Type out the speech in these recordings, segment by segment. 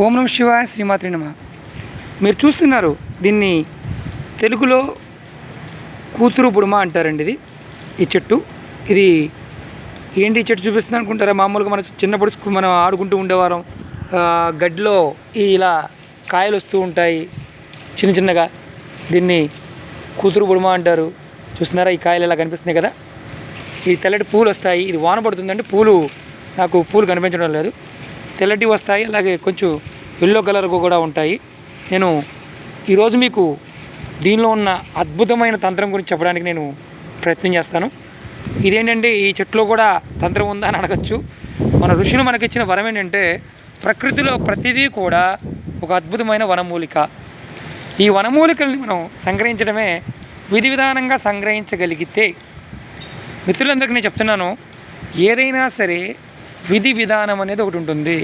ఓం నమః శివాయ, శ్రీమాత్రే నమః. మీరు చూస్తున్నారు దీన్ని తెలుగులో కూతురు బుడమ అంటారండి. ఈ చెట్టు ఇది ఏంటి చెట్టు చూపిస్తుంది అనుకుంటారా? మామూలుగా మన చిన్నప్పుడు మనం ఆడుకుంటూ ఉండేవారం. గడ్డిలో ఇలా కాయలు వస్తూ ఉంటాయి చిన్న చిన్నగా. దీన్ని కూతురు బుడమ అంటారు. చూస్తున్నారా, ఈ కాయలు ఇలా కనిపిస్తున్నాయి కదా. ఈ తెల్లటి పూలు వస్తాయి. ఇది వాన పడుతుందంటే నాకు పూలు కనిపించడం లేదు. తెల్లటి వస్తాయి, అలాగే కొంచెం ఎల్లో కలర్ కూడా ఉంటాయి. నేను ఈరోజు మీకు దీనిలో ఉన్న అద్భుతమైన తంత్రం గురించి చెప్పడానికి నేను ప్రయత్నం చేస్తాను. ఇదేంటంటే ఈ చెట్టులో కూడా తంత్రం ఉందా అని అడగచ్చు. మన ఋషులు మనకిచ్చిన వరం ఏంటంటే ప్రకృతిలో ప్రతిదీ కూడా ఒక అద్భుతమైన వనమూలిక. ఈ వనమూలికల్ని మనం సంగ్రహించడమే విధి విధానంగా సంగ్రహించగలిగితే, మిత్రులందరికీ నేను చెప్తున్నాను, ఏదైనా సరే విధి విధానం అనేది ఒకటి ఉంటుంది.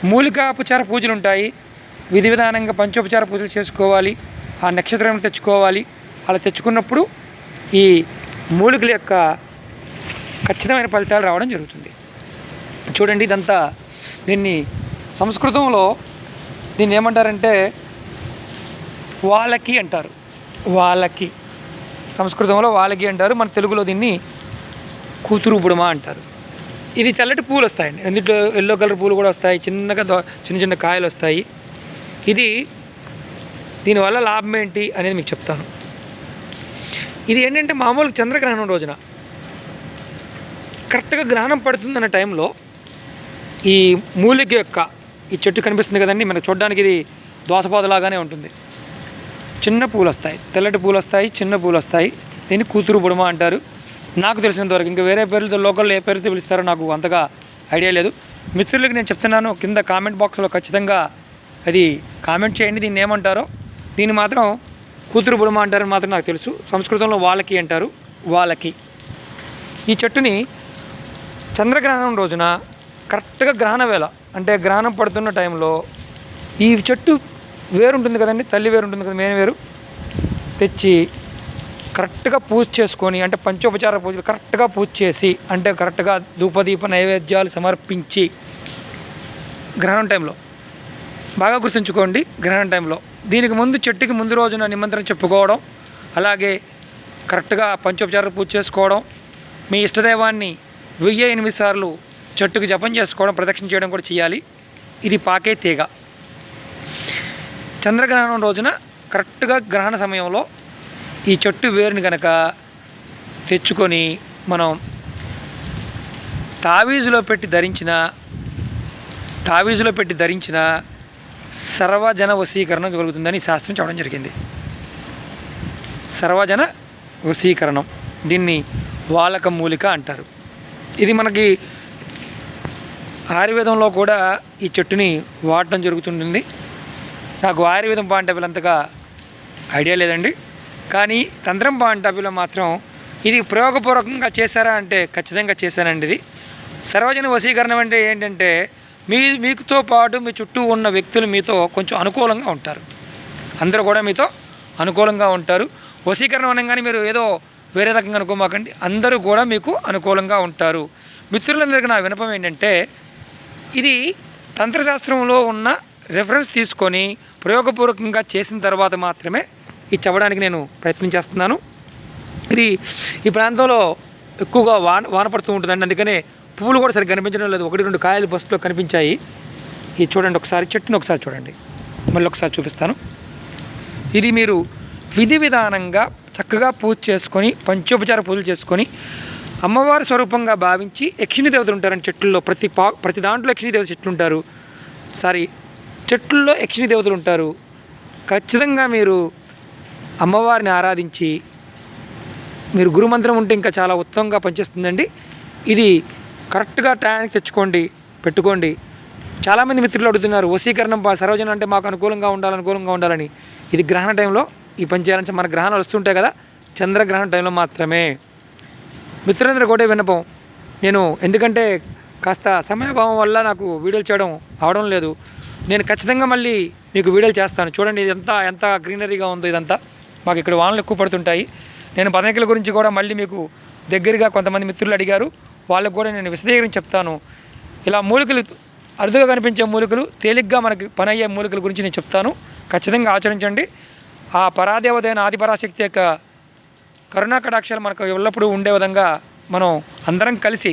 మూలికాపచార పూజలు ఉంటాయి, విధి విధానంగా పంచోపచార పూజలు చేసుకోవాలి, ఆ నక్షత్రం తెచ్చుకోవాలి. అలా తెచ్చుకున్నప్పుడు ఈ మూలికల యొక్క ఖచ్చితమైన ఫలితాలు రావడం జరుగుతుంది. చూడండి, ఇదంతా దీన్ని సంస్కృతంలో దీన్ని ఏమంటారంటే వాలకి అంటారు. వాలకి సంస్కృతంలో వాలకి అంటారు, మన తెలుగులో దీన్ని కూతురు బుడమ అంటారు. ఇది తెల్లటి పూలు వస్తాయండి, ఎందులో ఎల్లో కలర్ పూలు కూడా వస్తాయి, చిన్నగా చిన్న చిన్న కాయలు వస్తాయి. దీనివల్ల లాభం ఏంటి అనేది మీకు చెప్తాను. ఇది ఏంటంటే మామూలు చంద్రగ్రహణం రోజున కరెక్ట్గా గ్రహణం పడుతుందన్న టైంలో ఈ మూలిక యొక్క ఈ చెట్టు కనిపిస్తుంది కదండి మనకు, చూడడానికి ఇది దోసపాదులాగానే ఉంటుంది. చిన్న పూలు వస్తాయి, తెల్లటి పూలు వస్తాయి, చిన్న పూలు వస్తాయి. దీన్ని కూతురు బుడమ అంటారు నాకు తెలిసినంతవరకు. ఇంకా వేరే పేర్లతో లోకల్లో ఏ పేరుతో పిలుస్తారో నాకు అంతగా ఐడియా లేదు. మిత్రులకి నేను చెప్తున్నాను, కింద కామెంట్ బాక్స్లో ఖచ్చితంగా అది కామెంట్ చేయండి దీన్ని ఏమంటారో. దీన్ని మాత్రం కూతురు బుడమ అంటారని మాత్రం నాకు తెలుసు. సంస్కృతంలో వాలకి అంటారు, వాలకి. ఈ చెట్టుని చంద్రగ్రహణం రోజున కరెక్ట్గా గ్రహణ వేళ, అంటే గ్రహణం పడుతున్న టైంలో ఈ చెట్టు వేరు ఉంటుంది కదండి, తల్లి వేరు ఉంటుంది కదా, మెయిన్ వేరు తెచ్చి కరెక్ట్గా పూజ చేసుకొని, అంటే పంచోపచార పూజలు కరెక్ట్గా పూజ చేసి, అంటే కరెక్ట్గా ధూపదీప నైవేద్యాలు సమర్పించి గ్రహణం టైంలో బాగా గుర్తుంచుకోండి. గ్రహణం టైంలో దీనికి ముందు చెట్టుకి ముందు రోజున నిమంత్రణ చెప్పుకోవడం, అలాగే కరెక్ట్గా పంచోపచార పూజ చేసుకోవడం, మీ ఇష్టదైవాన్ని 1008 సార్లు చెట్టుకి జపం చేసుకోవడం, ప్రదక్షిణ చేయడం కూడా చేయాలి. ఇది పాకే తీగ. చంద్రగ్రహణం రోజున కరెక్ట్గా గ్రహణ సమయంలో ఈ చెట్టు వేరుని కనుక తెచ్చుకొని మనం తావీజులో పెట్టి ధరించిన సర్వజన వశీకరణం కలుగుతుందని శాస్త్రం చెప్పడం జరిగింది. సర్వజన వశీకరణం, దీన్ని వాలక మూలిక అంటారు. ఇది మనకి ఆయుర్వేదంలో కూడా ఈ చెట్టుని వాడటం జరుగుతుంటుంది. నాకు ఆయుర్వేదం పాయింట్ అంతగా ఐడియా లేదండి, కానీ తంత్రం పాయింట్ మాత్రం ఇది ప్రయోగపూర్వకంగా చేశారా అంటే ఖచ్చితంగా చేశానండి. ఇది సర్వజన వశీకరణం అంటే ఏంటంటే మీతో పాటు మీ చుట్టూ ఉన్న వ్యక్తులు మీతో కొంచెం అనుకూలంగా ఉంటారు. అందరూ కూడా మీతో అనుకూలంగా ఉంటారు. వశీకరణం అనగానే మీరు ఏదో వేరే రకంగా అనుకోమాకండి, అందరూ కూడా మీకు అనుకూలంగా ఉంటారు. మిత్రులందరికీ నా వినపం ఏంటంటే, ఇది తంత్రశాస్త్రంలో ఉన్న రెఫరెన్స్ తీసుకొని ప్రయోగపూర్వకంగా చేసిన తర్వాత మాత్రమే ఇది చెప్పడానికి నేను ప్రయత్నం చేస్తున్నాను. ఇది ఈ ప్రాంతంలో ఎక్కువగా వాన పడుతూ ఉంటుందండి, అందుకనే పువ్వులు కూడా సరిగ్గా కనిపించడం లేదు. 1-2 కాయలు ఫస్ట్లో కనిపించాయి. ఇది చూడండి, ఒకసారి చెట్టుని ఒకసారి చూడండి, మళ్ళీ ఒకసారి చూపిస్తాను. ఇది మీరు విధి విధానంగా చక్కగా పూజ చేసుకొని, పంచోపచార పూజలు చేసుకొని, అమ్మవారి స్వరూపంగా భావించి, యక్షిణీ దేవతలు ఉంటారండి చెట్లలో. ప్రతి దాంట్లో యక్షిణీ దేవత చెట్లు ఉంటారు. చెట్లలో యక్షిణీ దేవతలు ఉంటారు. ఖచ్చితంగా మీరు అమ్మవారిని ఆరాధించి, మీరు గురుమంత్రం ఉంటే ఇంకా చాలా ఉత్తమంగా పనిచేస్తుందండి. ఇది కరెక్ట్గా టైంకి పెట్టుకోండి. చాలామంది మిత్రులు అడుగుతున్నారు, వశీకరణం సర్వజనం అంటే మాకు అనుకూలంగా ఉండాలని. ఇది గ్రహణ టైంలో ఈ పని చేయాలంటే మన గ్రహణాలు వస్తుంటాయి కదా, చంద్రగ్రహణ టైంలో మాత్రమే. మిత్రులందరూ కూడా విన్నపం, నేను ఎందుకంటే కాస్త సమయభావం వల్ల నాకు వీడియోలు చేయడం అవడం లేదు. నేను ఖచ్చితంగా మళ్ళీ మీకు వీడియోలు చేస్తాను. చూడండి, ఇదంతా ఎంత గ్రీనరీగా ఉందో. ఇదంతా మాకు ఇక్కడ వానలు ఎక్కువ పడుతుంటాయి. నేను బదనికల గురించి కూడా మళ్ళీ మీకు దగ్గరగా కొంతమంది మిత్రులు అడిగారు, వాళ్ళకు కూడా నేను విశదీకరించి చెప్తాను. ఇలా మూలికలు అరుదుగా కనిపించే మూలికలు, తేలిగ్గా మనకి పని అయ్యే మూలికల గురించి నేను చెప్తాను. ఖచ్చితంగా ఆచరించండి. ఆ పరాదేవత అయిన ఆదిపరాశక్తి యొక్క కరుణా కటాక్షాలు మనకు ఎల్లప్పుడూ ఉండే విధంగా మనం అందరం కలిసి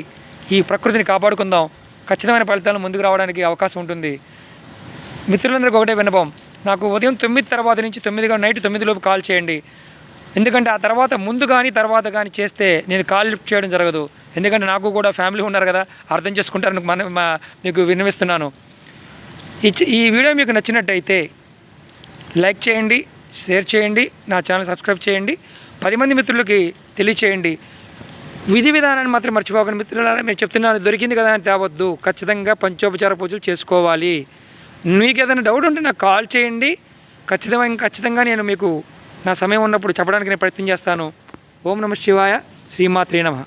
ఈ ప్రకృతిని కాపాడుకుందాం. ఖచ్చితమైన ఫలితాలను ముందుకు రావడానికి అవకాశం ఉంటుంది. మిత్రులందరికీ ఒకటే విన్నపం, నాకు ఉదయం 9 తర్వాత నుంచి 9 నైట్ 9 లోపు కాల్ చేయండి. ఎందుకంటే ఆ తర్వాత ముందు కానీ తర్వాత కానీ చేస్తే నేను కాల్ లిఫ్ట్ చేయడం జరగదు. ఎందుకంటే నాకు కూడా ఫ్యామిలీ ఉన్నారు కదా, అర్థం చేసుకుంటారని మీకు విన్నవిస్తున్నాను. ఈ వీడియో మీకు నచ్చినట్టయితే లైక్ చేయండి, షేర్ చేయండి, నా ఛానల్ సబ్స్క్రైబ్ చేయండి, 10 మంది మిత్రులకి తెలియచేయండి. విధి విధానాన్ని మాత్రం మర్చిపోకండి మిత్రులారా. మీరు చెప్తున్నాను దొరికింది కదా అని తేవద్దు. ఖచ్చితంగా పంచోపచార పూజలు చేసుకోవాలి. మీకు ఏదైనా డౌట్ ఉంటే నాకు కాల్ చేయండి. ఖచ్చితంగా నేను మీకు నా సమయం ఉన్నప్పుడు చెప్పడానికి నేను ప్రయత్నం చేస్తాను. ఓం నమః శివాయ. శ్రీమాత్రే నమః.